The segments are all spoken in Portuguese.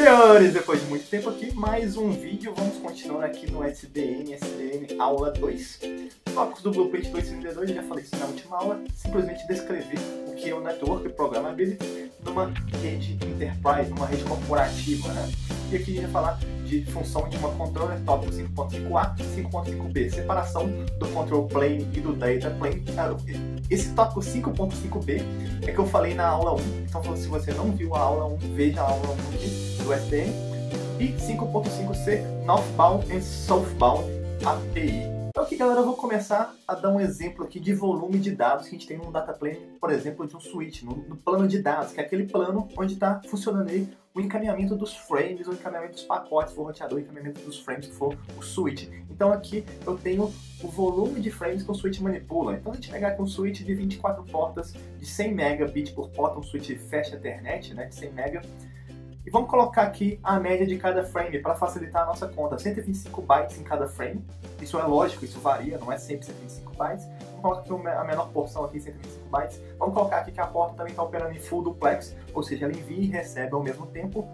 Senhores, depois de muito tempo aqui, mais um vídeo. Vamos continuar aqui no SDN aula 2. Tópicos do Blueprint 232, eu já falei isso na última aula. Simplesmente descrever o que é o Network Programmability numa rede Enterprise, numa rede corporativa, né? E aqui a gente vai falar de função de uma controller, tópico 5.5a e 5.5b, separação do control plane e do data plane. Esse tópico 5.5b é que eu falei na aula 1, então se você não viu a aula 1, veja a aula 1 aqui do SDN. E 5.5c, Northbound and Southbound API. Então aqui, galera, eu vou começar a dar um exemplo aqui de volume de dados que a gente tem num data plane, por exemplo, de um switch, no plano de dados, que é aquele plano onde está funcionando aí o encaminhamento dos frames, o encaminhamento dos pacotes, se for roteador, o encaminhamento dos frames, que for o switch. Então aqui eu tenho o volume de frames que o switch manipula. Então a gente pegar aqui um switch de 24 portas de 100 megabits por porta, um switch fast Ethernet, né, de 100 mega. E vamos colocar aqui a média de cada frame para facilitar a nossa conta. 125 bytes em cada frame. Isso é lógico, isso varia, não é sempre 125 bytes. Vamos colocar aqui a menor porção aqui, 125 bytes. Vamos colocar aqui que a porta também está operando em full duplex, ou seja, ela envia e recebe ao mesmo tempo.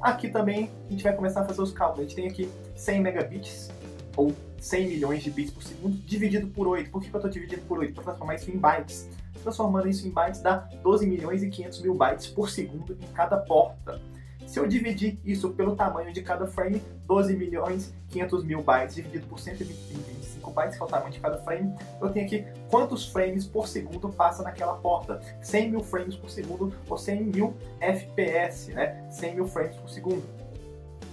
Aqui também a gente vai começar a fazer os cálculos. A gente tem aqui 100 megabits, ou 100 milhões de bits por segundo, dividido por 8. Por que eu estou dividindo por 8? Para transformar isso em bytes. Transformando isso em bytes dá 12 milhões e 500 mil bytes por segundo em cada porta. Se eu dividir isso pelo tamanho de cada frame, 12 milhões 500 mil bytes dividido por 125 bytes, que é o tamanho de cada frame, eu tenho aqui quantos frames por segundo passa naquela porta. 100 mil frames por segundo, ou 100 mil FPS, né? 100 mil frames por segundo.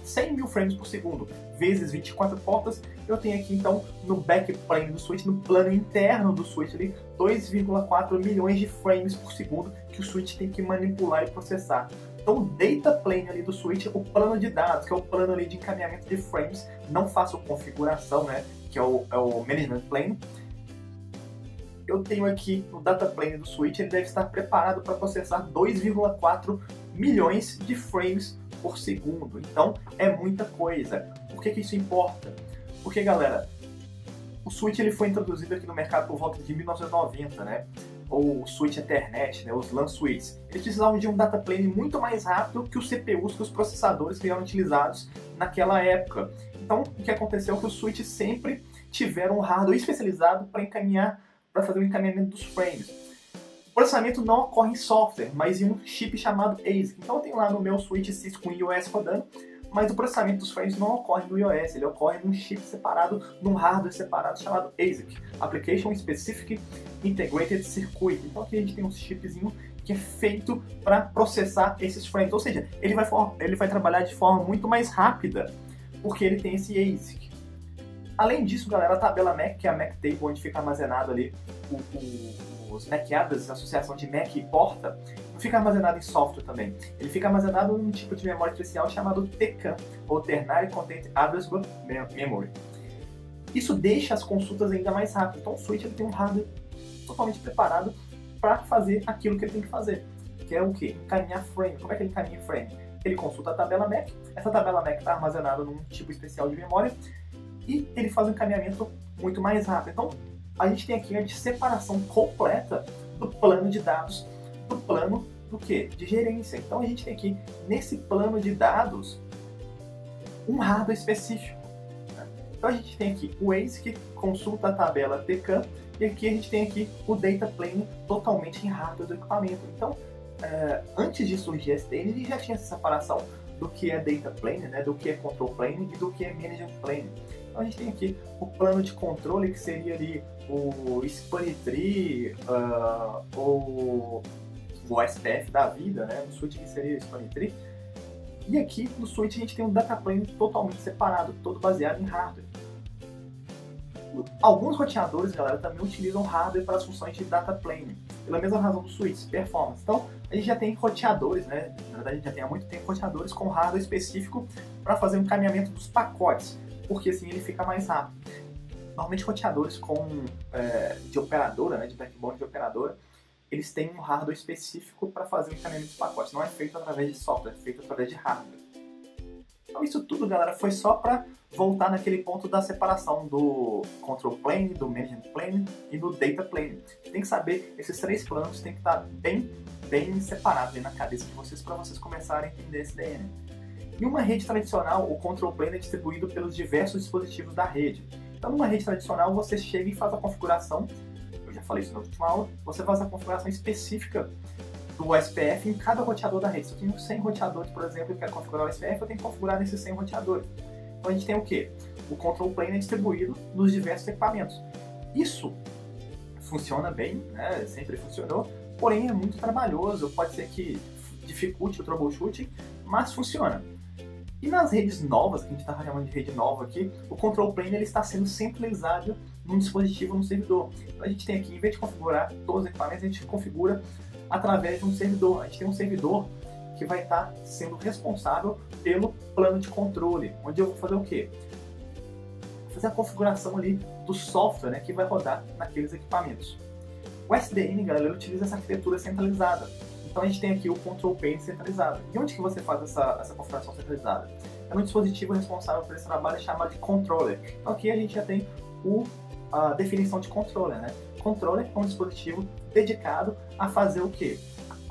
100 mil frames por segundo vezes 24 portas, eu tenho aqui então no backplane do switch, no plano interno do switch ali, 2,4 milhões de frames por segundo que o switch tem que manipular e processar. Então o data plane ali do switch, o plano de dados, que é o plano ali de encaminhamento de frames, não faço configuração, né, que é o management plane. Eu tenho aqui no data plane do switch, ele deve estar preparado para processar 2,4 milhões de frames por segundo. Então é muita coisa. Por que isso importa? Porque, galera, o switch ele foi introduzido aqui no mercado por volta de 1990, né? Ou o switch Ethernet, né? Os LAN switches. Eles precisavam de um data plane muito mais rápido que os CPUs, que os processadores que eram utilizados naquela época. Então, o que aconteceu é que os switches sempre tiveram um hardware especializado para encaminhar, para fazer o encaminhamento dos frames. O processamento não ocorre em software, mas em um chip chamado ASIC. Então eu tenho lá no meu switch Cisco iOS rodando, mas o processamento dos frames não ocorre no iOS, ele ocorre num chip separado, num hardware separado chamado ASIC, Application Specific Integrated Circuit. Então aqui a gente tem um chipzinho que é feito para processar esses frames, ou seja, ele vai trabalhar de forma muito mais rápida, porque ele tem esse ASIC. Além disso, galera, a tabela MAC, que é a MAC Table, onde fica armazenado ali os MAC addresses, a associação de MAC e porta, não fica armazenado em software também. Ele fica armazenado em um tipo de memória especial chamado TCAM, ou Ternary Content Address Group Memory. Isso deixa as consultas ainda mais rápidas. Então o switch ele tem um hardware totalmente preparado para fazer aquilo que ele tem que fazer, que é o quê? Encaminhar frame. Como é que ele encaminha frame? Ele consulta a tabela MAC, essa tabela MAC está armazenada num tipo especial de memória, e ele faz um encaminhamento muito mais rápido. Então, a gente tem aqui a separação completa do plano de dados do plano do quê? De gerência. Então, a gente tem aqui, nesse plano de dados, um hardware específico. Né? Então, a gente tem aqui o ASIC, que consulta a tabela TCAM, e aqui a gente tem aqui o data plane totalmente em hardware do equipamento. Então, antes de surgir a SDN, a gente já tinha essa separação do que é data plane, né, do que é control plane e do que é management plane. Então a gente tem aqui o plano de controle, que seria ali o span tree, ou o SPF da vida, né, o switch que seria o span tree. E aqui no switch a gente tem um data plane totalmente separado, todo baseado em hardware. Alguns roteadores, galera, também utilizam hardware para as funções de data plane, pela mesma razão do switch, performance. Então, a gente já tem roteadores, né? Na verdade, a gente já tem há muito tempo roteadores com hardware específico para fazer o encaminhamento dos pacotes, porque assim ele fica mais rápido. Normalmente, roteadores de operadora, né, de backbone de operadora, eles têm um hardware específico para fazer o encaminhamento dos pacotes. Não é feito através de software, é feito através de hardware. Então isso tudo, galera, foi só para voltar naquele ponto da separação do control plane, do management plane e do data plane. Você tem que saber, esses três planos tem que estar bem separados aí na cabeça de vocês para vocês começarem a entender SDN. Em uma rede tradicional, o control plane é distribuído pelos diversos dispositivos da rede. Então, numa rede tradicional, você chega e faz a configuração, eu já falei isso na última aula, você faz a configuração específica do SPF em cada roteador da rede. Se eu tenho 100 roteadores, por exemplo, e quero configurar o SPF, eu tenho que configurar nesses 100 roteadores. Então, a gente tem o quê? O control plane é distribuído nos diversos equipamentos. Isso funciona bem, né? Sempre funcionou, porém é muito trabalhoso, pode ser que dificulte o troubleshooting, mas funciona. E nas redes novas, que a gente está chamando de rede nova aqui, o control plane ele está sendo centralizado num dispositivo, num servidor. Então a gente tem aqui, em vez de configurar todos os equipamentos, a gente configura através de um servidor. A gente tem um servidor que vai estar sendo responsável pelo plano de controle, onde eu vou fazer o quê? Vou fazer a configuração ali do software, né, que vai rodar naqueles equipamentos. O SDN, galera, ele utiliza essa arquitetura centralizada. Então a gente tem aqui o control plane centralizado. E onde que você faz essa configuração centralizada? É no dispositivo responsável por esse trabalho chamado de controller. Então aqui a gente já tem a definição de controller, né? Controller é um dispositivo dedicado a fazer o quê?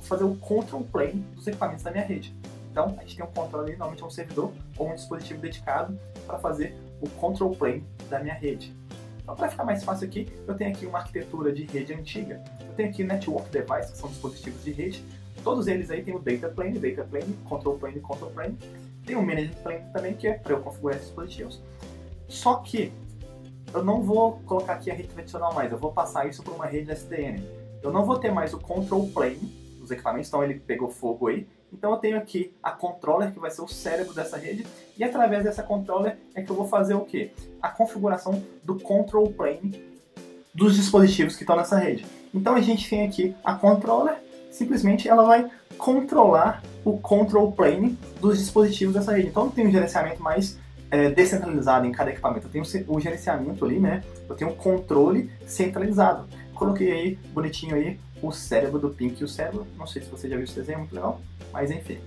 Fazer o control plane dos equipamentos da minha rede. Então a gente tem um controller, normalmente é um servidor ou um dispositivo dedicado para fazer o control plane da minha rede. Então, para ficar mais fácil aqui, eu tenho aqui uma arquitetura de rede antiga. Eu tenho aqui Network Device, que são dispositivos de rede. Todos eles aí tem o Data Plane, Control Plane, Control Plane. Tem o Management Plane também, que é para eu configurar esses dispositivos. Só que eu não vou colocar aqui a rede tradicional mais, eu vou passar isso para uma rede SDN. Eu não vou ter mais o Control Plane dos equipamentos, então ele pegou fogo aí. Então eu tenho aqui a controller, que vai ser o cérebro dessa rede, e através dessa controller é que eu vou fazer o quê? A configuração do control plane dos dispositivos que estão nessa rede. Então a gente tem aqui a controller, simplesmente ela vai controlar o control plane dos dispositivos dessa rede. Então não tem um gerenciamento mais descentralizado em cada equipamento, eu tenho o gerenciamento ali, né? Eu tenho o controle centralizado. Coloquei aí, bonitinho aí, o cérebro do Pink e o cérebro. Não sei se você já viu esse desenho, é muito legal, mas enfim.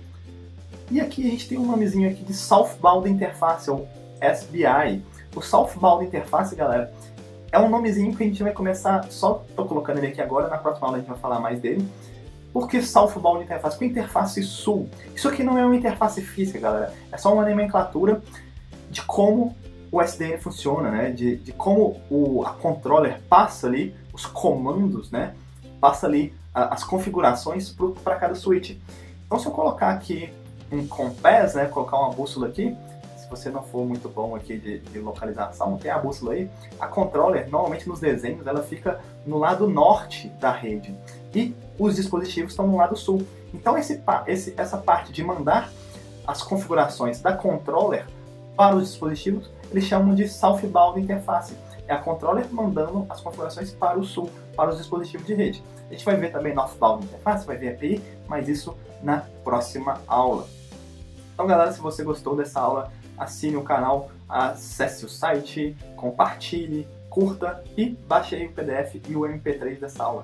E aqui a gente tem um nomezinho aqui de Southbound Interface, ou SBI. O Southbound Interface, galera, é um nomezinho que a gente vai começar, só tô colocando ele aqui agora, na próxima aula a gente vai falar mais dele. Por que Southbound Interface? Porque interface sul. Isso aqui não é uma interface física, galera, é só uma nomenclatura de como o SDN funciona, né? De como a controller passa ali os comandos, né? Passa ali as configurações para cada switch. Então se eu colocar aqui um compass, né? Colocar uma bússola aqui, se você não for muito bom aqui de localização, tem a bússola aí. A controller, normalmente nos desenhos, ela fica no lado norte da rede e os dispositivos estão no lado sul. Então essa parte de mandar as configurações da controller para os dispositivos, eles chamam de Southbound Interface. É a controller mandando as configurações para o sul, para os dispositivos de rede. A gente vai ver também Northbound Interface, vai ver API, mas isso na próxima aula. Então, galera, se você gostou dessa aula, assine o canal, acesse o site, compartilhe, curta e baixe aí o PDF e o MP3 dessa aula.